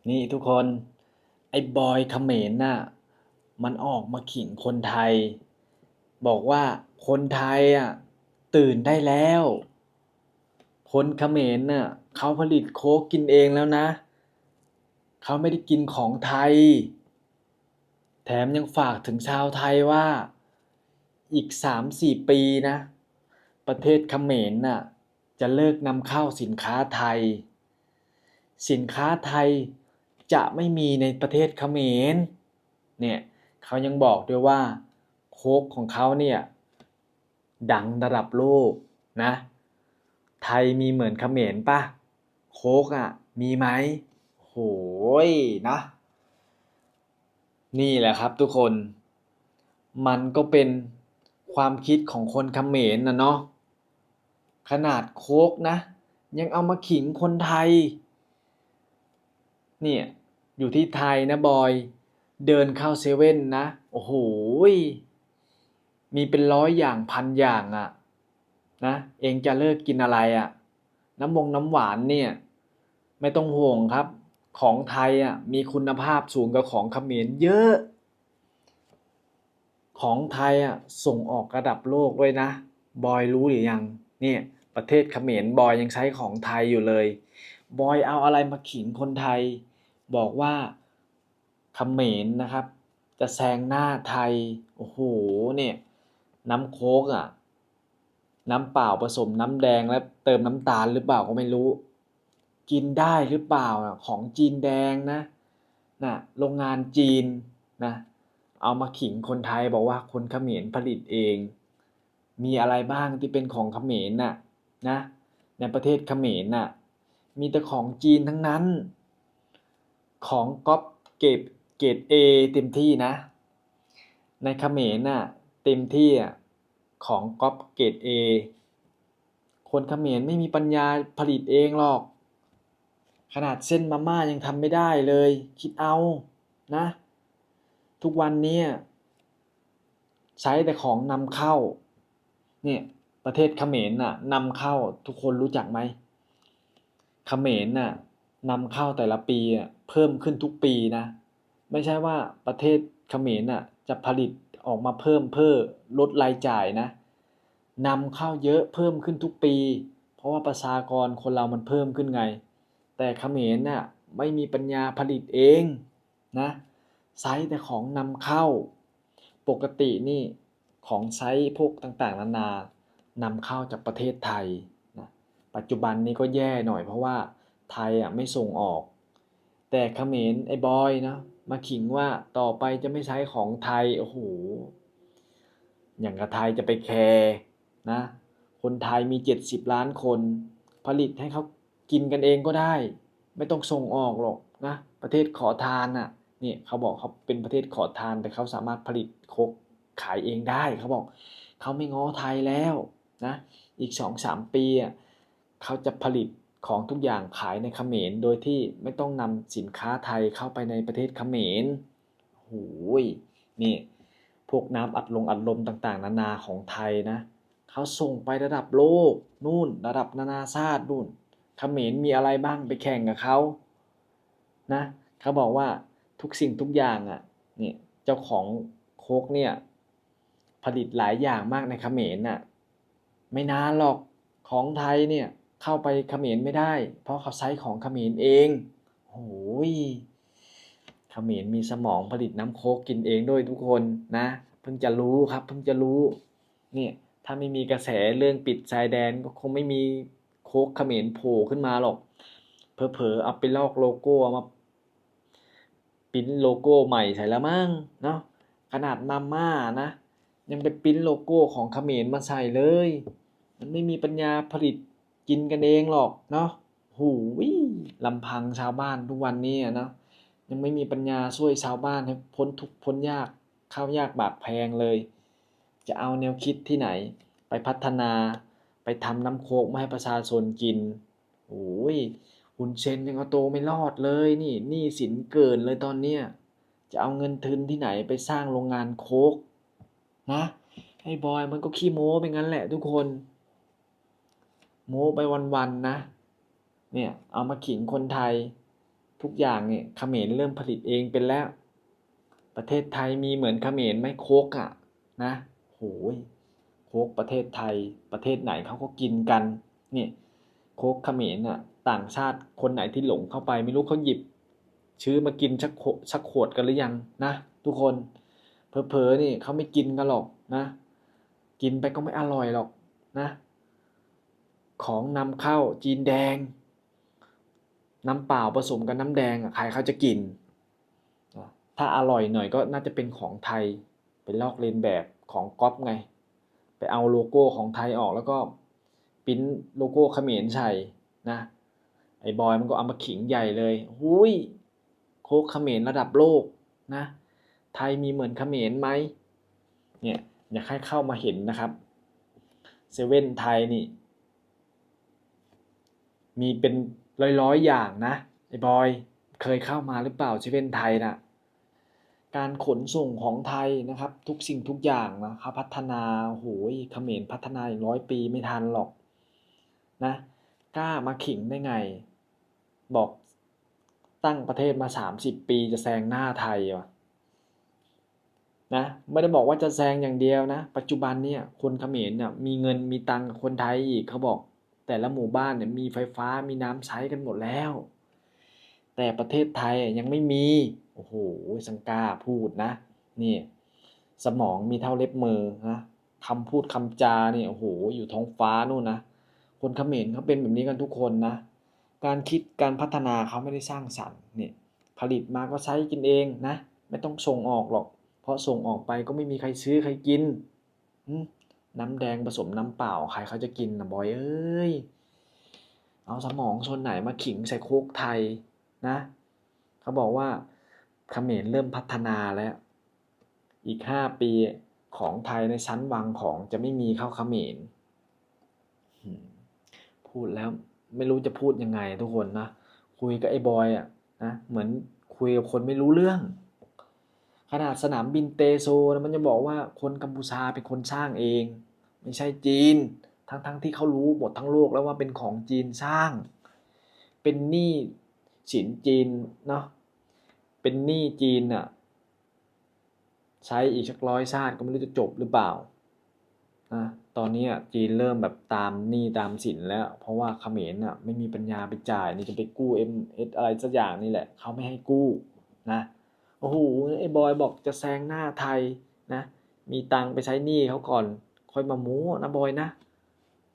นี่ทุกคนไอ้บอยเขมรน่ะมันออกมาขิงคนไทยบอกว่าคนไทยตื่นได้แล้วคนเขมรน่ะเขาผลิตโค้กกินเองแล้วนะเขาไม่ได้กินของไทยแถมยังฝากถึงชาวไทยว่าอีก3-4 ปีนะประเทศเขมรน่ะจะเลิกนำเข้าสินค้าไทยสินค้าไทยจะไม่มีในประเทศเขมรเนี่ยเขายังบอกด้วยว่าโค้กของเขาเนี่ยดังระดับโลกนะไทยมีเหมือนเขมรป่ะโค้กมีไหมโหยนะนี่แหละครับทุกคนมันก็เป็นความคิดของคนเขมรนะเนาะขนาดโค้กนะยังเอามาขิงคนไทย เนี่ยอยู่ที่ไทยนะบอยเดินเข้าเซเว่นนะโอ้โหมีเป็น100 อย่าง1,000 อย่างนะเองจะเลิกกินอะไรน้ำหวานเนี่ยไม่ต้องห่วงครับของไทยมีคุณภาพสูงกว่าของเขมรเยอะของไทยส่งออกระดับโลกด้วยนะบอยรู้หรือยังเนี่ยประเทศเขมรบอยยังใช้ของไทยอยู่เลยบอยเอาอะไรมาขิงคนไทยบอกว่าเขมรนะครับจะแซงหน้าไทยโอ้โหเนี่ยน้ำโค้กน้ำเปล่าผสมน้ำแดงและเติมน้ำตาลหรือเปล่าก็ไม่รู้กินได้หรือเปล่าของจีนแดงนะโรงงานจีนนะเอามาขิงคนไทยบอกว่าคนเขมรผลิตเองมีอะไรบ้างที่เป็นของเขมรนะในประเทศเขมรมีแต่ของจีนทั้งนั้นของก๊อปเกรดเอเต็มที่นะในเขมรเต็มที่ของก๊อปเกรดเอคนเขมรไม่มีปัญญาผลิตเองหรอกขนาดเส้นมาม่ายังทำไม่ได้เลยคิดเอานะทุกวันนี้ใช้แต่ของนำเข้าเนี่ยประเทศเขมรนำเข้าทุกคนรู้จักไหมเขมรนำเข้าแต่ละปีเพิ่มขึ้นทุกปีนะไม่ใช่ว่าประเทศเขมรจะผลิตออกมาเพิ่มเพื่อลดรายจ่ายนะนำเข้าเยอะเพิ่มขึ้นทุกปีเพราะว่าประชากรคนเรามันเพิ่มขึ้นไงแต่เขมรไม่มีปัญญาผลิตเองนะใช้แต่ของนำเข้าปกตินี่ของใช้พวกต่างๆนานานำเข้าจากประเทศไทยนะปัจจุบันนี้ก็แย่หน่อยเพราะว่าไทยไม่ส่งออกแต่เขมรไอ้บอยนะมาขิงว่าต่อไปจะไม่ใช้ของไทยโอ้โหอย่างกับไทยจะไปแคร์นะคนไทยมี70 ล้านคนผลิตให้เขากินกันเองก็ได้ไม่ต้องส่งออกหรอกนะประเทศขอทานนี่เขาบอกเขาเป็นประเทศขอทานแต่เขาสามารถผลิตโคกขายเองได้เขาบอกเขาไม่ง้อไทยแล้วนะอีก2-3 ปีเขาจะผลิตของทุกอย่างขายในเขมรโดยที่ไม่ต้องนำสินค้าไทยเข้าไปในประเทศเขมรโอ้ยนี่พวกน้ำอัดลมต่างๆนานาของไทยนะเขาส่งไประดับโลกนู่นระดับนานาชาตินู่นเขมรมีอะไรบ้างไปแข่งกับเขานะเขาบอกว่าทุกสิ่งทุกอย่างเนี่ยเจ้าของโค้กเนี่ยผลิตหลายอย่างมากในเขมรไม่นานหรอกของไทยเนี่ยเข้าไปเขมรไม่ได้เพราะเขาใช้ของเขมรเองโอ้ยเขมรมีสมองผลิตน้ำโค้กกินเองด้วยทุกคนนะเพิ่งจะรู้ครับเพิ่งจะรู้เนี่ยถ้าไม่มีกระแสเรื่องปิดชายแดนก็คงไม่มีโค้กเขมรโผล่ขึ้นมาหรอกเผลอๆเอาไปลอกโลโก้มาปิ้นโลโก้ใหม่ใส่แล้วมั้งเนาะขนาดมาม่านะยังไปปิ้นโลโก้ของเขมรมาใส่เลยมันไม่มีปัญญาผลิตกินกันเองหรอกเนาะหูยลำพังชาวบ้านทุกวันนี้เนาะยังไม่มีปัญญาช่วยชาวบ้านให้พ้นทุกข์พ้นยากข้าวยากหมากแพงเลยจะเอาแนวคิดที่ไหนไปพัฒนาไปทำน้ำโค้กมาให้ประชาชนกินโอ้ยฮุนเซนยังเอาตัวไม่รอดเลยนี่หนี้สินเกินเลยตอนเนี้ยจะเอาเงินทุนที่ไหนไปสร้างโรงงานโค้กนะไอ้บอยมันก็ขี้โม้ไปงั้นแหละทุกคนโม้ไปวันๆนะเนี่ยเอามาขิงคนไทย ทุกอย่างเนี่ยเขมรเริ่มผลิตเองเป็นแล้วประเทศไทยมีเหมือนเขมรไหมโค้กอะนะโหยโค้กประเทศไทยประเทศไหนเขาก็กินกันเนี่ยโค้กเขมรอะต่างชาติคนไหนที่หลงเข้าไปไม่รู้เขาหยิบชื้อมากินชักขวดกันหรือยังนะทุกคนเผลอๆนี่เขาไม่กินกันหรอกนะกินไปก็ไม่อร่อยหรอกนะของนำเข้าจีนแดงน้ำเปล่าผสมกับน้ำแดงใครเขาจะกินถ้าอร่อยหน่อยก็น่าจะเป็นของไทยเป็นลอกเลียนแบบของก๊อปไงไปเอาโลโก้ของไทยออกแล้วก็ปริ้นโลโก้เขมรใส่นะไอ้บอยมันก็เอามาขิงใหญ่เลยหุยโค้กเขมรระดับโลกนะไทยมีเหมือนเขมรไหมเนี่ยอยากให้เข้ามาเห็นนะครับเซเว่นไทยนี่มีเป็นร้อยอย่างนะไอ้บอยเคยเข้ามาหรือเปล่าเซเว่นไทยนะการขนส่งของไทยนะครับทุกสิ่งทุกอย่างนะเขาพัฒนาโหยเขมรพัฒนาอีก100 ปีไม่ทันหรอกนะกล้ามาขิงได้ไงบอกตั้งประเทศมา30 ปีจะแซงหน้าไทยวะนะไม่ได้บอกว่าจะแซงอย่างเดียวนะปัจจุบันเนี่ยคนเขมรเนี่ยมีเงินมีตังค์กับคนไทยอีกเขาบอกแต่ละหมู่บ้านเนี่ยมีไฟฟ้ามีน้ำใช้กันหมดแล้วแต่ประเทศไทยยังไม่มีโอ้โหสังกล้าพูดนะนี่สมองมีเท่าเล็บมือนะคำพูดคำจาเนี่ยโอ้โหอยู่ท้องฟ้านู่นนะคนเขมรเขาเป็นแบบนี้กันทุกคนนะการคิดการพัฒนาเขาไม่ได้สร้างสรรค์เนี่ยผลิตมาก็ใช้กินเองนะไม่ต้องส่งออกหรอกเพราะส่งออกไปก็ไม่มีใครซื้อใครกินน้ำแดงผสมน้ำเปล่าใครเขาจะกินนะบอยเอ้ยเอาสมองส่วนไหนมาขิงใส่โค้กไทยนะเขาบอกว่าเขมรเริ่มพัฒนาแล้วอีก5 ปีของไทยในชั้นวางของจะไม่มีเข้าเขมรพูดแล้วไม่รู้จะพูดยังไงทุกคนนะคุยกับไอ้บอยอ่ะนะเหมือนคุยกับคนไม่รู้เรื่องขนาดสนามบินเตโซนะมันจะบอกว่าคนกัมพูชาเป็นคนสร้างเองไม่ใช่จีนทั้งที่เขารู้หมดทั้งโลกแล้วว่าเป็นของจีนสร้างเป็นหนี้สินจีนเนาะเป็นหนี้จีนอ่ะใช้อีกสัก100 ชาติก็ไม่รู้จะจบหรือเปล่านะตอนนี้จีนเริ่มแบบตามหนี้ตามสินแล้วเพราะว่าเขมรอ่ะไม่มีปัญญาไปจ่ายนี่จะไปกู้ MS อะไรสักอย่างนี่แหละเขาไม่ให้กู้นะโอ้โหไอ้บอยบอกจะแซงหน้าไทยนะมีตังไปใช้หนี้เขาก่อนค่อยมาโม้นะบอยนะ